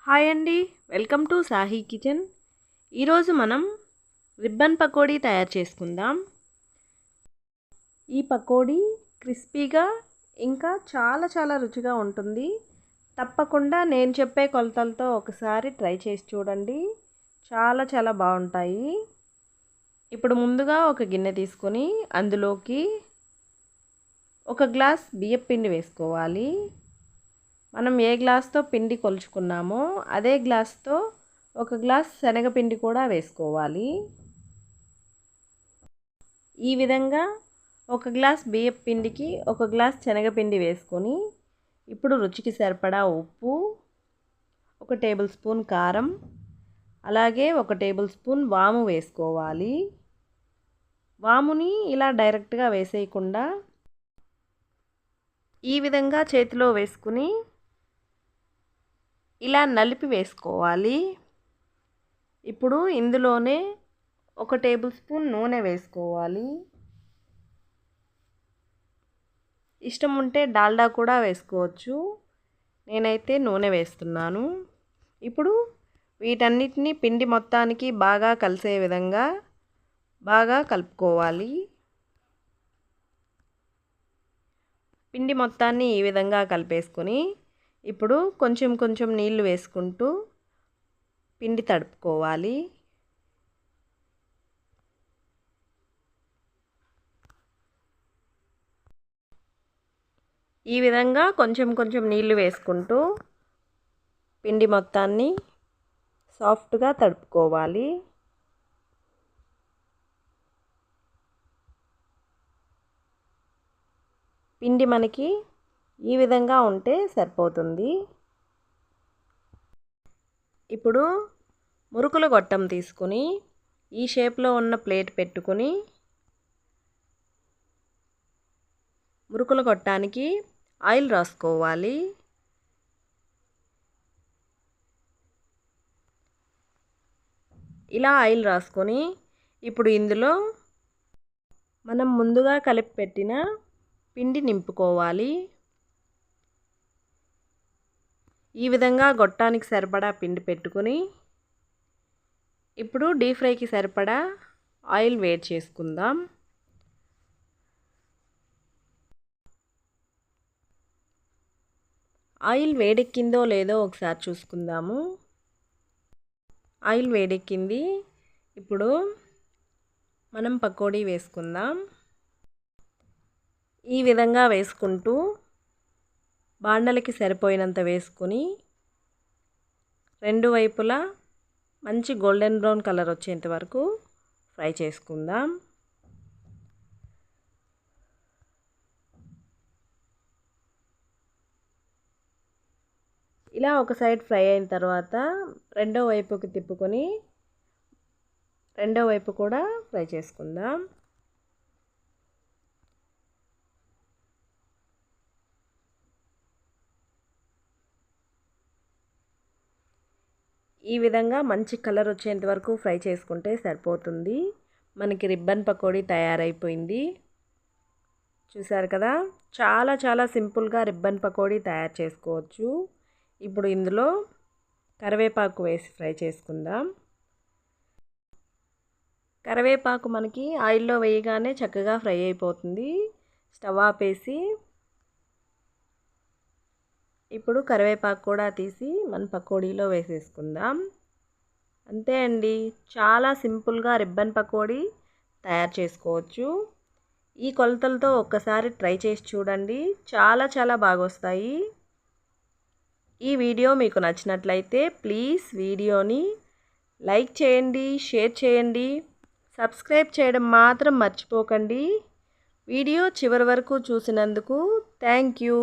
Hi అండి, welcome to Sahi kitchen. ఈరోజు మనం రిబ్బన్ పకోడీ తయారు చేసుకుందాం. ఈ పకోడీ క్రిస్పీగా ఇంకా చాలా రుచిగా ఉంటుంది. తప్పకుండా నేను చెప్పే కొలతలతో ఒకసారి ట్రై చేసి చూడండి. చాలా బాగుంటాయి. ఇప్పుడు ముందుగా ఒక గిన్నె తీసుకొని అందులోకి ఒక గ్లాస్ బియ్యం పిండి వేసుకోవాలి. మనం ఏ గ్లాస్తో పిండి కొలుచుకున్నామో అదే గ్లాస్తో ఒక గ్లాస్ శనగపిండి కూడా వేసుకోవాలి. ఈ విధంగా ఒక గ్లాస్ బియ్యం పిండికి ఒక గ్లాస్ శనగపిండి వేసుకొని ఇప్పుడు రుచికి సరిపడా ఉప్పు, ఒక టేబుల్ స్పూన్ కారం, అలాగే ఒక టేబుల్ స్పూన్ వాము వేసుకోవాలి. వాముని ఇలా డైరెక్ట్గా వేసేయకుండా ఈ విధంగా చేతిలో వేసుకుని ఇలా నలిపి వేసుకోవాలి. ఇప్పుడు ఇందులోనే ఒక టేబుల్ స్పూన్ నూనె వేసుకోవాలి. ఇష్టం ఉంటే డాల్డా కూడా వేసుకోవచ్చు. నేనైతే నూనె వేస్తున్నాను. ఇప్పుడు వీటన్నిటిని పిండి మొత్తానికి బాగా కలిసే విధంగా బాగా కలుపుకోవాలి. పిండి మొత్తాన్ని ఈ విధంగా కలిపేసుకొని ఇప్పుడు కొంచెం నీళ్లు వేసుకుంటూ పిండి తడుపుకోవాలి. ఈ విధంగా కొంచెం నీళ్లు వేసుకుంటూ పిండి మొత్తాన్ని సాఫ్ట్గా తడుపుకోవాలి. పిండి మనకి ఈ విధంగా ఉంటే సరిపోతుంది. ఇప్పుడు మురుకుల గొట్టం తీసుకుని ఈ షేప్లో ఉన్న ప్లేట్ పెట్టుకుని మురుకుల గొట్టానికి ఆయిల్ రాసుకోవాలి. ఇలా ఆయిల్ రాసుకొని ఇప్పుడు ఇందులో మనం ముందుగా కలిపి పెట్టిన పిండి నింపుకోవాలి. ఈ విధంగా గొట్టానికి సరిపడా పిండి పెట్టుకొని ఇప్పుడు డీప్ ఫ్రైకి సరిపడా ఆయిల్ వేడి చేసుకుందాం. ఆయిల్ వేడెక్కిందో లేదో ఒకసారి చూసుకుందాము. ఆయిల్ వేడెక్కింది. ఇప్పుడు మనం పకోడీ వేసుకుందాం. ఈ విధంగా వేసుకుంటూ బాండలకి సరిపోయినంత వేసుకొని రెండు వైపులా మంచి గోల్డెన్ బ్రౌన్ కలర్ వచ్చేంత వరకు ఫ్రై చేసుకుందాం. ఇలా ఒక సైడ్ ఫ్రై అయిన తర్వాత రెండో వైపుకి తిప్పుకొని రెండో వైపు కూడా ఫ్రై చేసుకుందాం. ఈ విధంగా మంచి కలర్ వచ్చేంత వరకు ఫ్రై చేసుకుంటే సరిపోతుంది. మనకి రిబ్బన్ పకోడీ తయారైపోయింది. చూసారు కదా, చాలా సింపుల్గా రిబ్బన్ పకోడీ తయారు చేసుకోవచ్చు. ఇప్పుడు ఇందులో కరివేపాకు వేసి ఫ్రై చేసుకుందాం. కరివేపాకు మనకి ఆయిల్లో వేయగానే చక్కగా ఫ్రై అయిపోతుంది. స్టవ్ ఆపేసి ఇప్పుడు కరివేపాకు కూడా తీసి మన పకోడీలో వేసేసుకుందాం. అంతే అండి, చాలా సింపుల్గా రిబ్బన్ పకోడీ తయారు చేసుకోవచ్చు. ఈ కొలతలతో ఒక్కసారి ట్రై చేసి చూడండి. చాలా బాగా వస్తాయి. ఈ వీడియో మీకు నచ్చినట్లయితే ప్లీజ్ వీడియోని లైక్ చేయండి, షేర్ చేయండి, సబ్స్క్రైబ్ చేయడం మాత్రం మర్చిపోకండి. వీడియో చివరి వరకు చూసినందుకు థ్యాంక్ యూ.